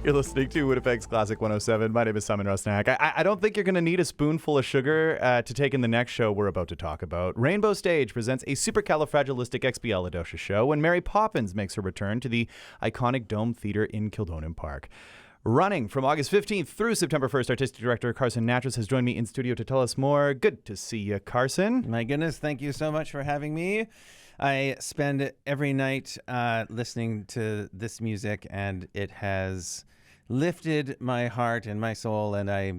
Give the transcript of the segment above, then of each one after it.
You're listening to Winnipeg's Classic 107. My name is Simon Rusnak. I don't think you're going to need a spoonful of sugar to take in the next show we're about to talk about. Rainbow Stage presents a supercalifragilisticexpialidocious show when Mary Poppins makes her return to the iconic Dome Theatre in Kildonan Park. Running from August 15th through September 1st, Artistic Director Carson Nattrass has joined me in studio to tell us more. Good to see you, Carson. My goodness, thank you so much for having me. I spend every night listening to this music, and it has lifted my heart and my soul, and I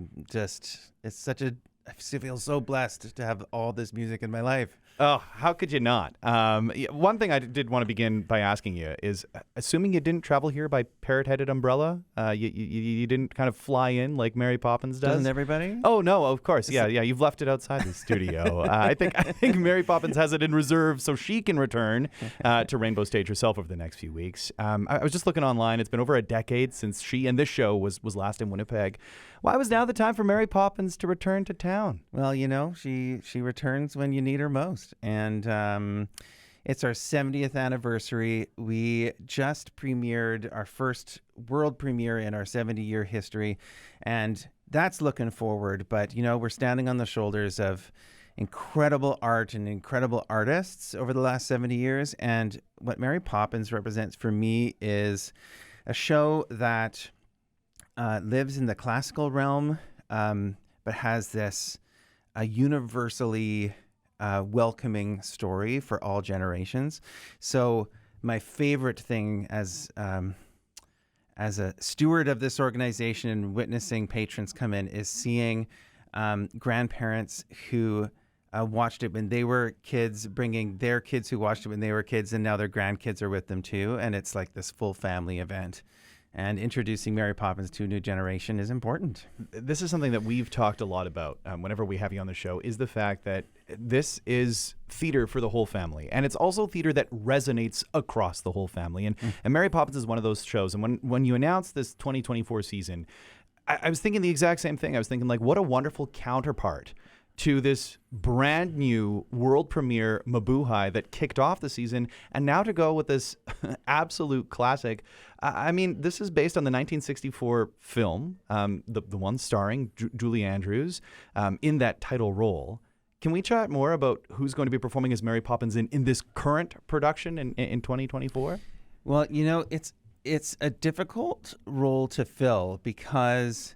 feel so blessed to have all this music in my life. Oh, how could you not? One thing I did want to begin by asking you is, assuming you didn't travel here by parrot-headed umbrella, you didn't kind of fly in like Mary Poppins does? Doesn't everybody? Oh, no, of course. Yeah, you've left it outside the studio. I think Mary Poppins has it in reserve so she can return to Rainbow Stage herself over the next few weeks. I was just looking online. It's been over a decade since she and this show was last in Winnipeg. Why was now the time for Mary Poppins to return to town? Well, you know, she returns when you need her most. And it's our 70th anniversary. We just premiered our first world premiere in our 70-year history. And that's looking forward. But, you know, we're standing on the shoulders of incredible art and incredible artists over the last 70 years. And what Mary Poppins represents for me is a show that lives in the classical realm, but has this universally welcoming story for all generations. So my favorite thing as a steward of this organization and witnessing patrons come in is seeing grandparents who watched it when they were kids, bringing their kids who watched it when they were kids, and now their grandkids are with them too. And it's like this full family event. And introducing Mary Poppins to a new generation is important. This is something that we've talked a lot about whenever we have you on the show, is the fact that this is theater for the whole family. And it's also theater that resonates across the whole family. And Mary Poppins is one of those shows. And when you announced this 2024 season, I was thinking the exact same thing. I was thinking, like, what a wonderful counterpart to this brand new world premiere Mabuhay that kicked off the season, and now to go with this absolute classic. I mean, this is based on the 1964 film, the one starring Julie Andrews in that title role. Can we chat more about who's going to be performing as Mary Poppins in this current production in 2024? Well, you know, it's a difficult role to fill because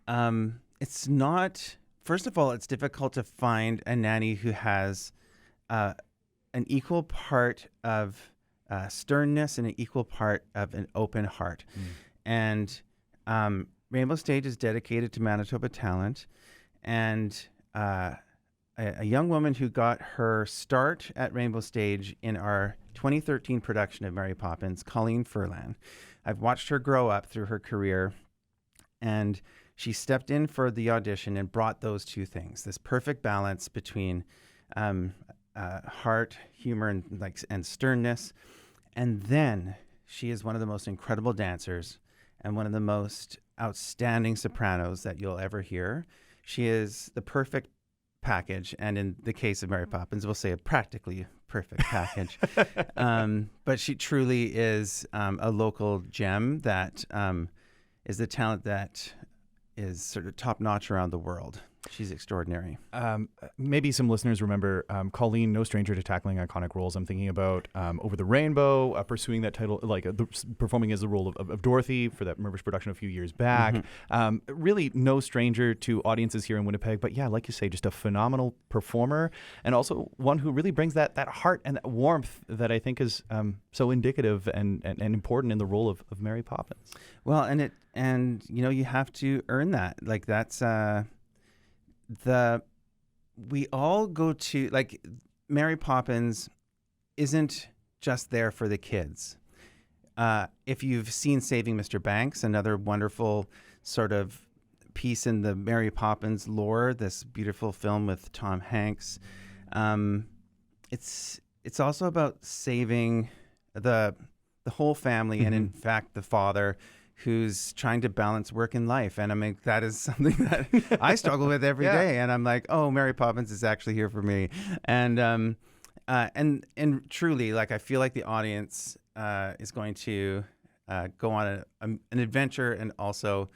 it's not... First of all, it's difficult to find a nanny who has an equal part of sternness and an equal part of an open heart. And Rainbow Stage is dedicated to Manitoba talent. And a young woman who got her start at Rainbow Stage in our 2013 production of Mary Poppins, Colleen Furlan. I've watched her grow up through her career, and she stepped in for the audition and brought those two things, this perfect balance between heart, humor, and sternness. And then she is one of the most incredible dancers and one of the most outstanding sopranos that you'll ever hear. She is the perfect package. And in the case of Mary Poppins, we'll say a practically perfect package. But she truly is a local gem that is the talent that is sort of top-notch around the world. She's extraordinary. Maybe some listeners remember Colleen, no stranger to tackling iconic roles. I'm thinking about Over the Rainbow, pursuing that title, performing as the role of Dorothy for that Mervish production a few years back. Really no stranger to audiences here in Winnipeg. But yeah, like you say, just a phenomenal performer, and also one who really brings that heart and that warmth that I think is so indicative and important in the role of Mary Poppins. Well, and you know, you have to earn that. Like, that's... we all go to, like, Mary Poppins isn't just there for the kids. If you've seen Saving Mr. Banks, another wonderful sort of piece in the Mary Poppins lore, this beautiful film with Tom Hanks, it's also about saving the whole family, and in fact the father, who's trying to balance work and life. And I mean, that is something that I struggle with every day. And I'm like, oh, Mary Poppins is actually here for me. And truly, like, I feel like the audience is going to go on an adventure and also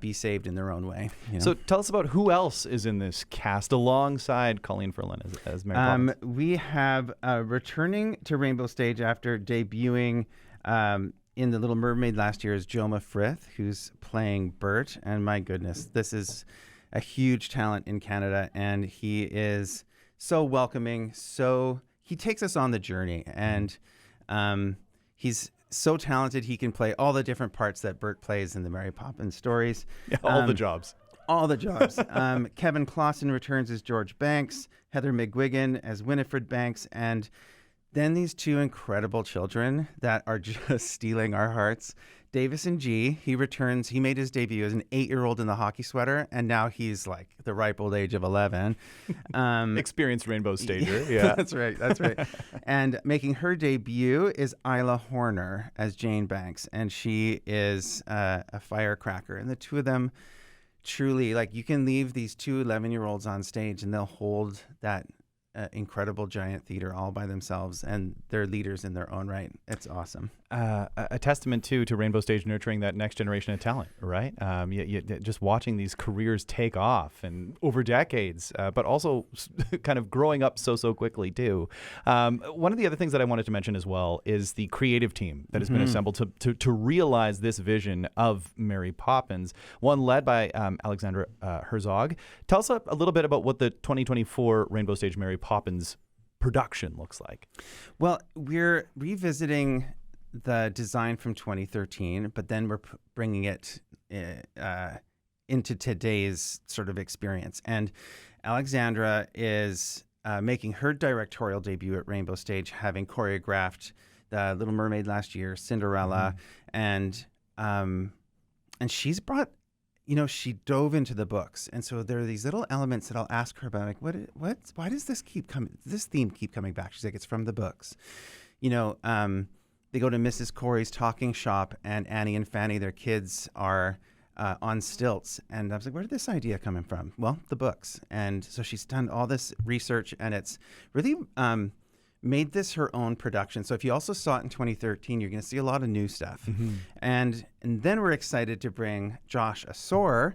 be saved in their own way. You know? So tell us about who else is in this cast alongside Colleen Ferlin as Mary Poppins. We have returning to Rainbow Stage after debuting in The Little Mermaid last year is Joma Frith, who's playing Bert. And my goodness, this is a huge talent in Canada, and he is so welcoming. So he takes us on the journey, and he's so talented. He can play all the different parts that Bert plays in the Mary Poppins stories. Yeah, all the jobs. All the jobs. Kevin Clausen returns as George Banks, Heather McGuigan as Winifred Banks, and then these two incredible children that are just stealing our hearts. Davison G, he returns. He made his debut as an 8-year-old in the hockey sweater, and now he's like the ripe old age of 11. Experienced rainbow stager. Yeah, that's right. That's right. And making her debut is Isla Horner as Jane Banks, and she is a firecracker. And the two of them truly, like, you can leave these two 11-year-olds on stage, and they'll hold that incredible giant theater all by themselves, and they're leaders in their own right. It's awesome. A testament to Rainbow Stage nurturing that next generation of talent, right? Just watching these careers take off and over decades, but also kind of growing up so quickly too. One of the other things that I wanted to mention as well is the creative team that has been assembled to realize this vision of Mary Poppins, one led by Alexandra Herzog. Tell us a little bit about what the 2024 Rainbow Stage Mary Poppins production looks like. Well, we're revisiting the design from 2013, but then we're bringing it into today's sort of experience. And Alexandra is making her directorial debut at Rainbow Stage, having choreographed The Little Mermaid last year, Cinderella, and she's brought, she dove into the books, and so there are these little elements that I'll ask her about, like, why does this theme keep coming back? She's like, it's from the books. They go to Mrs. Corey's talking shop, and Annie and Fanny, their kids, are on stilts. And I was like, where did this idea come from? Well, the books. And so she's done all this research, and it's really made this her own production. So if you also saw it in 2013, you're going to see a lot of new stuff. And then we're excited to bring Josh Asor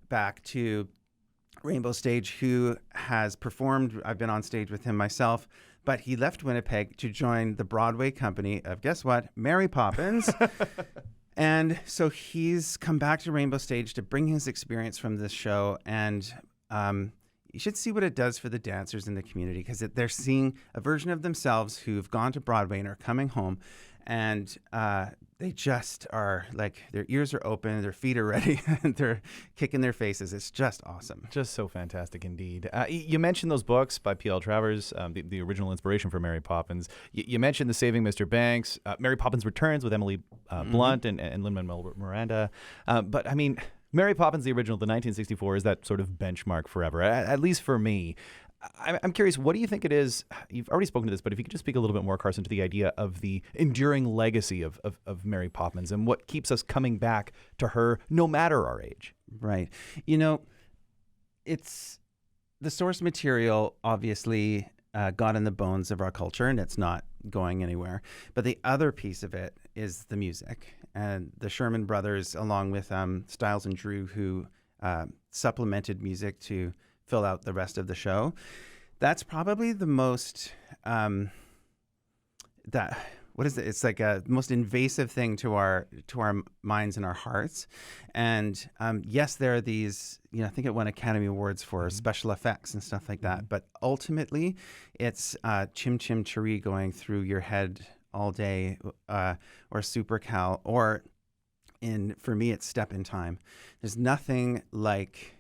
back to Rainbow Stage, who has performed. I've been on stage with him myself. But he left Winnipeg to join the Broadway company of, guess what, Mary Poppins. And so he's come back to Rainbow Stage to bring his experience from this show. And you should see what it does for the dancers in the community, because they're seeing a version of themselves who've gone to Broadway and are coming home. And they just are like, their ears are open, their feet are ready, and they're kicking their faces. It's just awesome. Just so fantastic indeed. You mentioned those books by P.L. Travers, the original inspiration for Mary Poppins. You mentioned The Saving Mr. Banks, Mary Poppins Returns with Emily Blunt and Lin-Manuel Miranda. But I mean, Mary Poppins, the original, the 1964, is that sort of benchmark forever, at least for me. I'm curious, what do you think it is? You've already spoken to this, but if you could just speak a little bit more, Carson, to the idea of the enduring legacy of Mary Poppins and what keeps us coming back to her no matter our age. Right. It's the source material obviously got in the bones of our culture, and it's not going anywhere. But the other piece of it is the music. And the Sherman Brothers, along with Stiles and Drew, who supplemented music to fill out the rest of the show. That's probably the most it's like a most invasive thing to our minds and our hearts. And yes, there are these, I think it won Academy Awards for special effects and stuff like that. But ultimately, it's Chim Chim Cheree going through your head all day, or Supercal, or for me, it's Step in Time. There's nothing like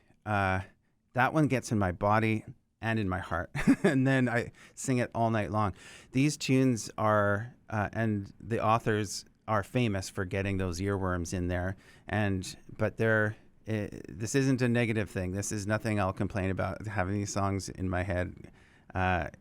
that one gets in my body and in my heart, and then I sing it all night long. These tunes are, and the authors are famous for getting those earworms in there, but this isn't a negative thing. This is nothing I'll complain about. Having these songs in my head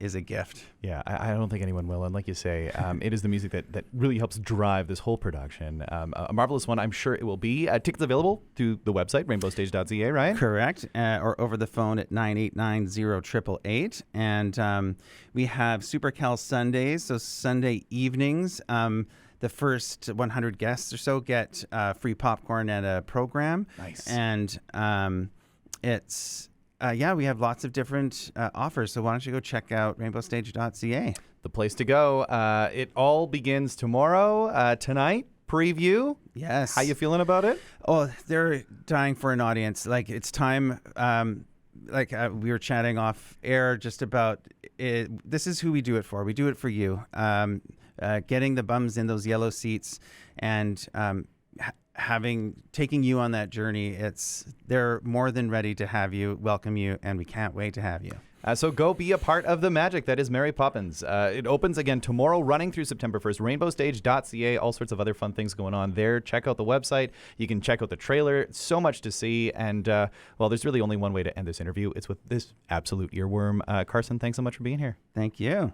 is a gift. Yeah, I don't think anyone will. And like you say, it is the music that really helps drive this whole production. A marvelous one, I'm sure it will be. Tickets available through the website, rainbowstage.ca, right? Correct. Or over the phone at 989-0888. And we have Supercal Sundays, so Sunday evenings. the first 100 guests or so get free popcorn and a program. Nice. And it's we have lots of different offers. So why don't you go check out rainbowstage.ca? The place to go. It all begins tomorrow, tonight. Preview. Yes. How you feeling about it? Oh, they're dying for an audience. Like, it's time. We were chatting off air just about it. This is who we do it for. We do it for you. Getting the bums in those yellow seats and taking you on that journey. They're more than ready to have you, welcome you, and we can't wait to have you. So go be a part of the magic that is Mary Poppins. It opens again tomorrow, running through September 1st. Rainbowstage.ca, all sorts of other fun things going on there. Check out the website. You can check out the trailer. So much to see. And, there's really only one way to end this interview. It's with this absolute earworm. Carson, thanks so much for being here. Thank you.